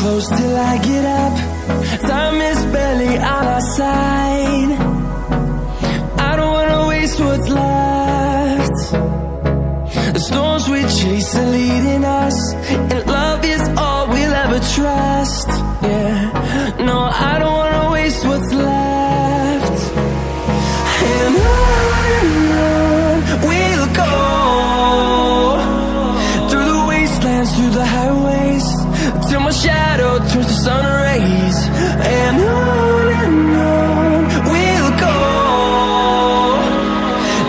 close till I get up. Time is barely on our side. I don't wanna waste what's left. The storms we chase are leading us, and love is all we'll ever trust. Yeah, no, I don't wanna waste what's left. And on we'll go, through the wastelands, through the highways, till my shadow turns to sun rays. And on we'll go,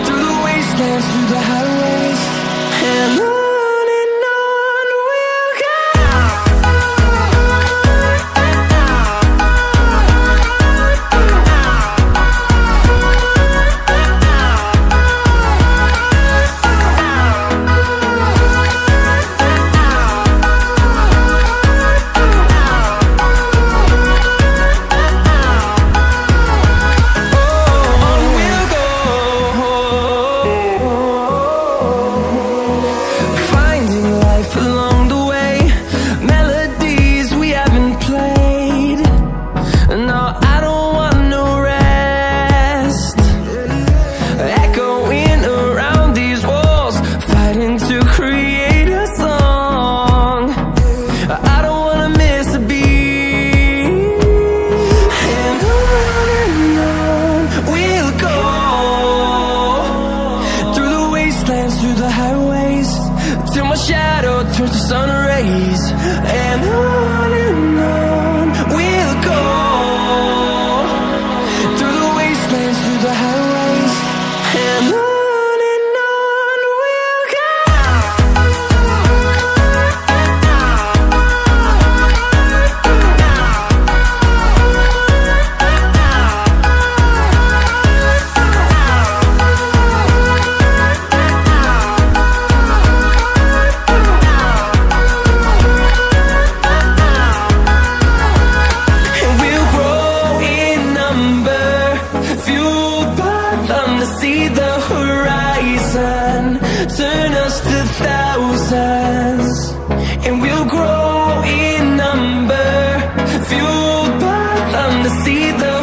through the wastelands, through the highways, and on we'll go. Through the highways, till my shadow turns to sun rays. And on we'll go, through the wastelands, through the highways, and on we'll go. See the horizon, turn us to thousands, and we'll grow in number, fueled by them to see the